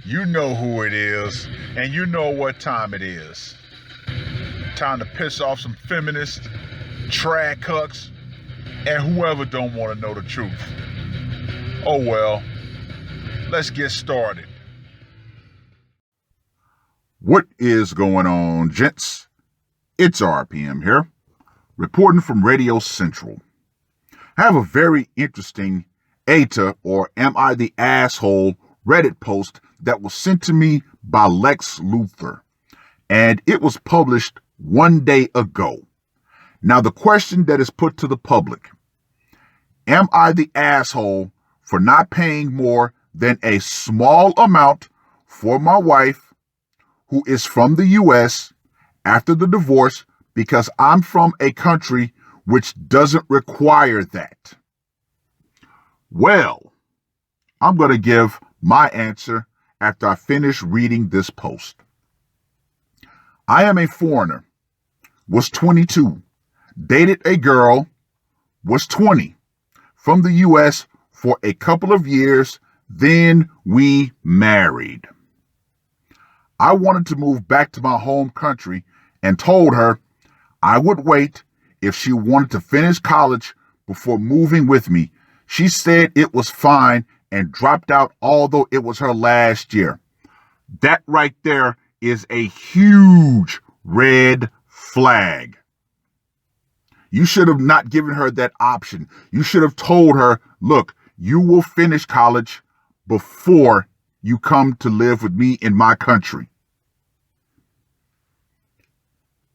You know who it is, and you know what time it is. Time to piss off some feminists, trad cucks, and whoever don't want to know the truth. Oh well, let's get started. What is going on, gents? It's R.P.M. here, reporting from Radio Central. I have a very interesting AITA, or Am I the Asshole, Reddit post that was sent to me by Lex Luthor, and it was published one day ago. Now, the question that is put to the public: am I the asshole for not paying more than a small amount for my wife, who is from the U.S., after the divorce, because I'm from a country which doesn't require that? Well, I'm going to give my answer after I finish reading this post. I am a foreigner, was 22, dated a girl, was 20, from the U.S. for a couple of years, then we married. I wanted to move back to my home country and told her I would wait if she wanted to finish college before moving with me. She said it was fine and dropped out, although it was her last year. That right there is a huge red flag. You should have not given her that option. You should have told her, look, you will finish college before you come to live with me in my country.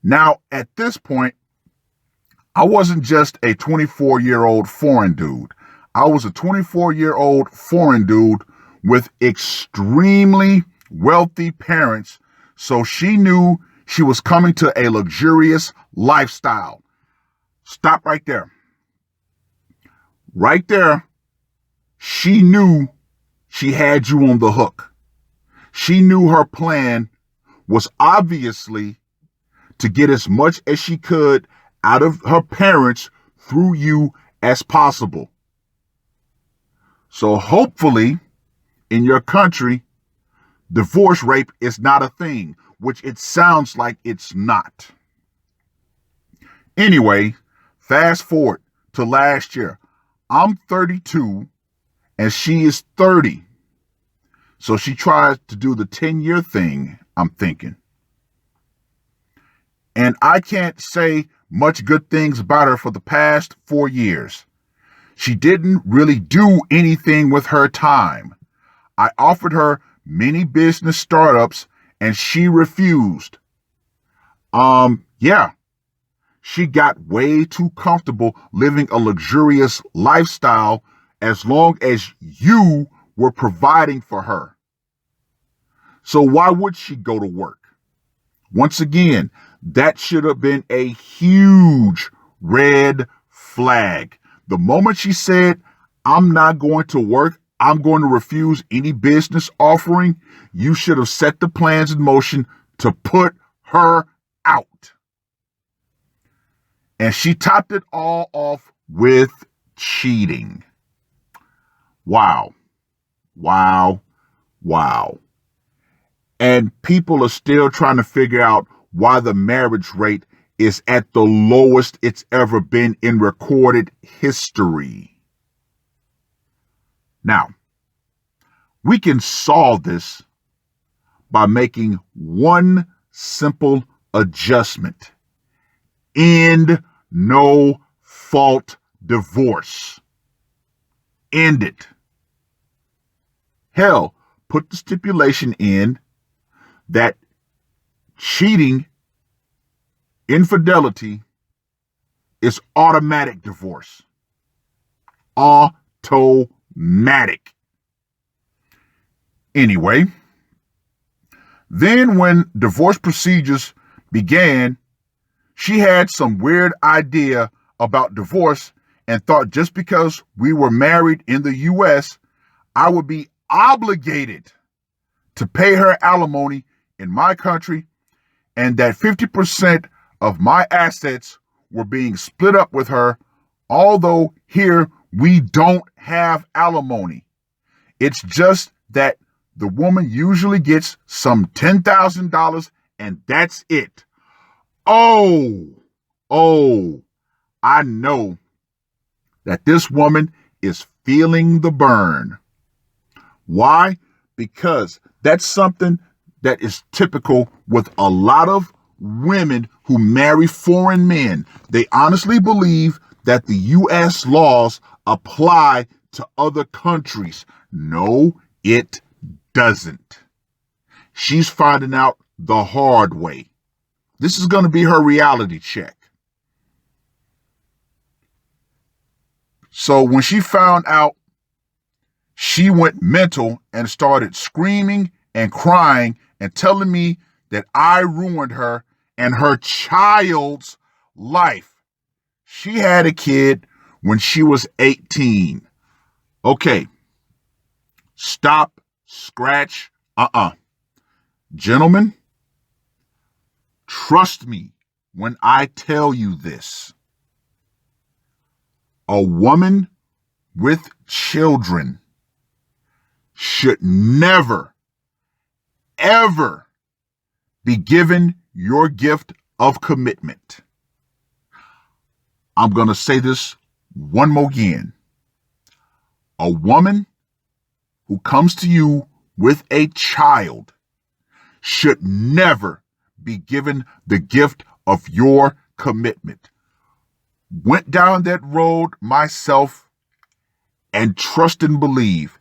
Now, at this point, I wasn't just a 24-year-old foreign dude. I was a 24-year-old foreign dude with extremely wealthy parents, so she knew she was coming to a luxurious lifestyle. Stop right there. Right there, she knew she had you on the hook. She knew her plan was obviously to get as much as she could out of her parents through you as possible. So hopefully, in your country, divorce rape is not a thing, which it sounds like it's not. Anyway, fast forward to last year. I'm 32 and she is 30. So she tries to do the 10-year thing, I'm thinking. And I can't say much good things about her for the past 4 years. She didn't really do anything with her time. I offered her many business startups and she refused. She got way too comfortable living a luxurious lifestyle as long as you were providing for her. So why would she go to work? Once again, that should have been a huge red flag. The moment she said, I'm not going to work, I'm going to refuse any business offering, you should have set the plans in motion to put her out. And she topped it all off with cheating. Wow. And people are still trying to figure out why the marriage rate is at the lowest it's ever been in recorded history. Now, we can solve this by making one simple adjustment. End no fault divorce. End it. Hell, put the stipulation in that cheating, infidelity, is automatic divorce. Automatic. Anyway, then when divorce procedures began, she had some weird idea about divorce and thought just because we were married in the U.S., I would be obligated to pay her alimony in my country, and that 50% of my assets were being split up with her, although here we don't have alimony. It's just that the woman usually gets some $10,000 and that's it. Oh, I know that this woman is feeling the burn. Why? Because that's something that is typical with a lot of women who marry foreign men. They honestly believe that the U.S. laws apply to other countries. No, it doesn't. She's finding out the hard way. This is going to be her reality check. So when she found out, she went mental and started screaming and crying and telling me that I ruined her and her child's life. She had a kid when she was 18. Okay. Stop, scratch, Gentlemen, trust me when I tell you this. A woman with children should never, ever be given your gift of commitment. I'm going to say this one more again. A woman who comes to you with a child should never be given the gift of your commitment. Went down that road myself and trust and believe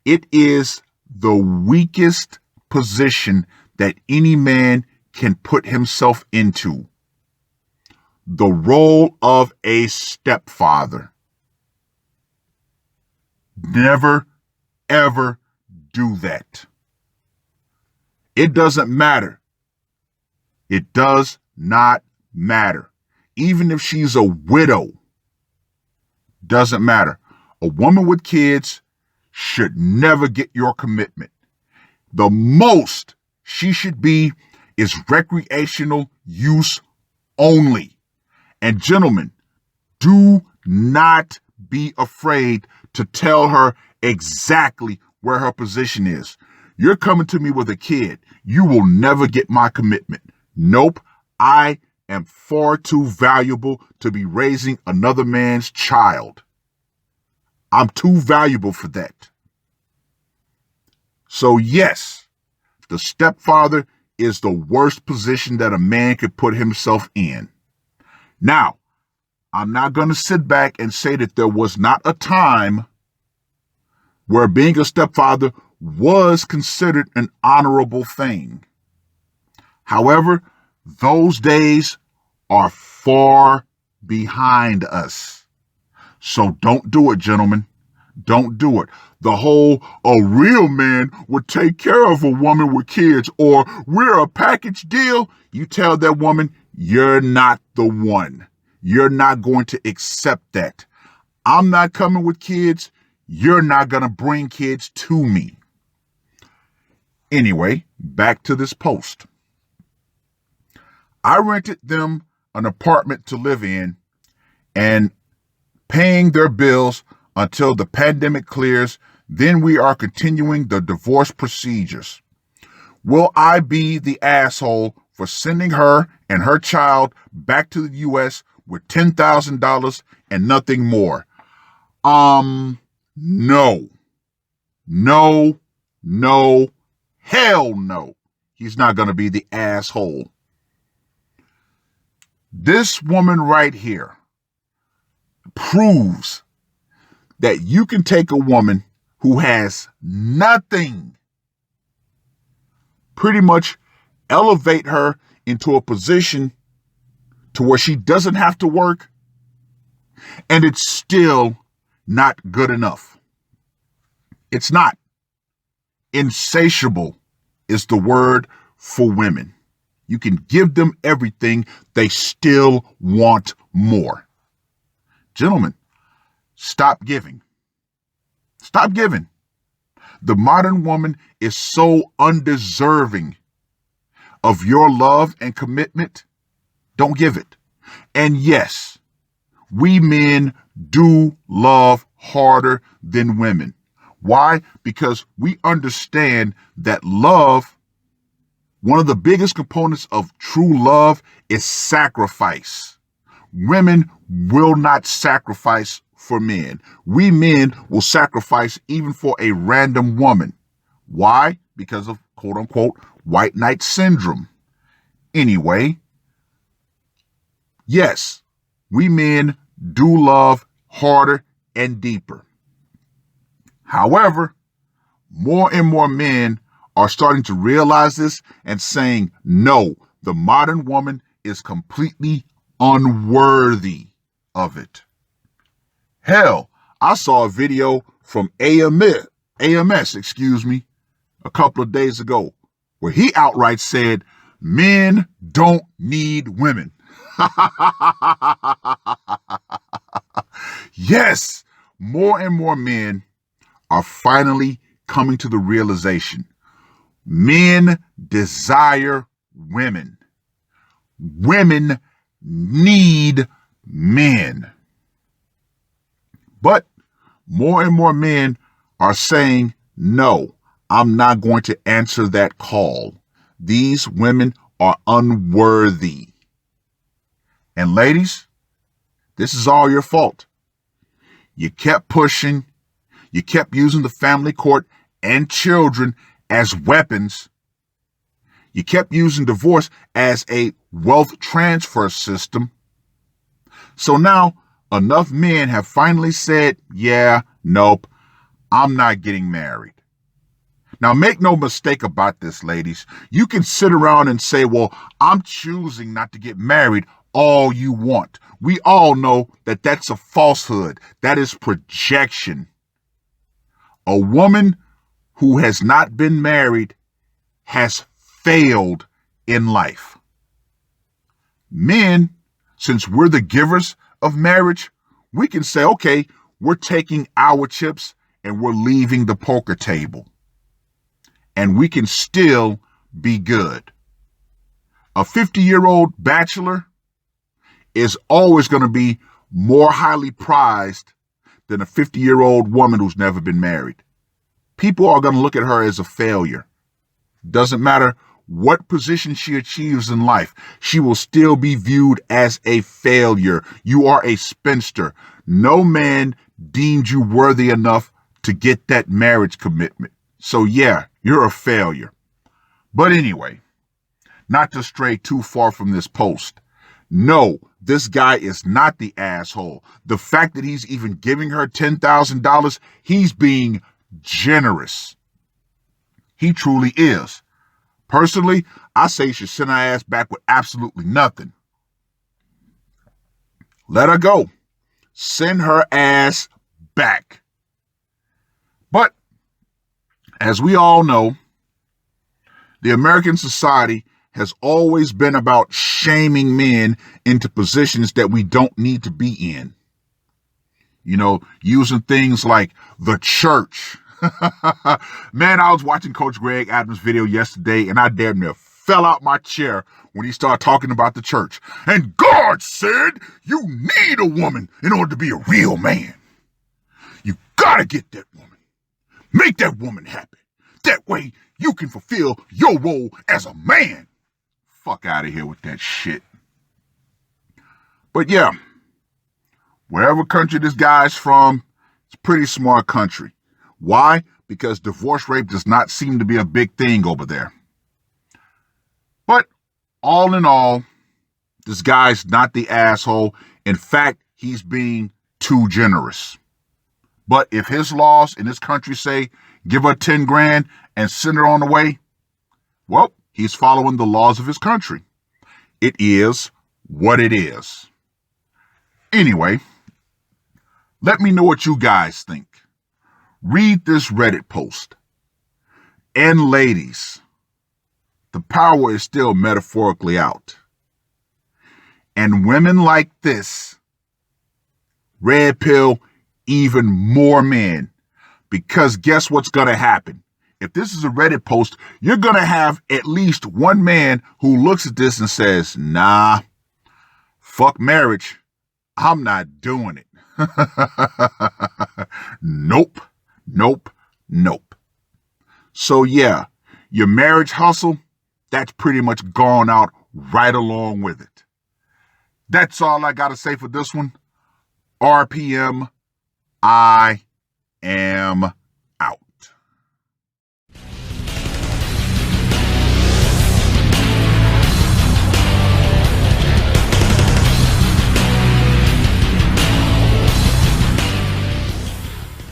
it is the weakest position that any man can put himself into. The role of a stepfather. Never, ever do that. It doesn't matter. It does not matter. Even if she's a widow, doesn't matter. A woman with kids should never get your commitment. The most she should be is recreational use only. And gentlemen, do not be afraid to tell her exactly where her position is. You're coming to me with a kid. You will never get my commitment. Nope. I am far too valuable to be raising another man's child. I'm too valuable for that. So yes, the stepfather is the worst position that a man could put himself in. Now, I'm not going to sit back and say that there was not a time where being a stepfather was considered an honorable thing. However, those days are far behind us. So don't do it, gentlemen. Don't do it. The whole, a real man would take care of a woman with kids, or we're a package deal. You tell that woman, you're not the one. You're not going to accept that. I'm not coming with kids. You're not going to bring kids to me. Anyway, back to this post. I rented them an apartment to live in and paying their bills until the pandemic clears. Then we are continuing the divorce procedures. Will I be the asshole for sending her and her child back to the U.S. with $10,000 and nothing more? No. No. Hell no. He's not going to be the asshole. This woman right here proves that you can take a woman who has nothing, pretty much elevate her into a position to where she doesn't have to work, and it's still not good enough. It's not. Insatiable is the word for women. You can give them everything, they still want more. Gentlemen, stop giving. Stop giving. The modern woman is so undeserving of your love and commitment. Don't give it. And yes, we men do love harder than women. Why? Because we understand that love, one of the biggest components of true love is sacrifice. Women will not sacrifice for men. We men will sacrifice even for a random woman. Why? Because of quote unquote white knight syndrome. Anyway, yes, we men do love harder and deeper. However, more and more men are starting to realize this and saying, no, the modern woman is completely unworthy of it. Hell, I saw a video from AMS, a couple of days ago, where he outright said, men don't need women. Yes, more and more men are finally coming to the realization. Men desire women. Women need men. But more and more men are saying, no, I'm not going to answer that call. These women are unworthy. And ladies, this is all your fault. You kept pushing. You kept using the family court and children as weapons. You kept using divorce as a wealth transfer system. So now enough men have finally said, yeah, nope, I'm not getting married. Now, make no mistake about this, ladies. You can sit around and say, well, I'm choosing not to get married all you want. We all know that that's a falsehood. That is projection. A woman who has not been married has failed in life. Men, since we're the givers of marriage, we can say, okay, we're taking our chips and we're leaving the poker table. And we can still be good. A 50-year-old bachelor is always going to be more highly prized than a 50-year-old woman who's never been married. People are going to look at her as a failure. Doesn't matter what position she achieves in life, she will still be viewed as a failure. You are a spinster. No man deemed you worthy enough to get that marriage commitment. So yeah, you're a failure. But anyway, not to stray too far from this post. No, this guy is not the asshole. The fact that he's even giving her $10,000, he's being generous. He truly is. Personally, I say you should send her ass back with absolutely nothing. Let her go. Send her ass back. But, as we all know, the American society has always been about shaming men into positions that we don't need to be in. You know, using things like the church. Man, I was watching Coach Greg Adams' video yesterday and I damn near fell out my chair when he started talking about the church. And God said you need a woman in order to be a real man. You gotta get that woman. Make that woman happy. That way you can fulfill your role as a man. Fuck out of here with that shit. But yeah, wherever country this guy's from, it's a pretty smart country. Why? Because divorce rate does not seem to be a big thing over there. But all in all, this guy's not the asshole. In fact, he's being too generous. But if his laws in his country say, give her 10 grand and send her on the way, well, he's following the laws of his country. It is what it is. Anyway, let me know what you guys think. Read this Reddit post. And ladies, the power is still metaphorically out. And women like this, red pill even more men. Because guess what's going to happen? If this is a Reddit post, you're going to have at least one man who looks at this and says, nah, fuck marriage. I'm not doing it. Nope. Nope. So yeah, your marriage hustle, that's pretty much gone out right along with it. That's all I got to say for this one. RPM, I am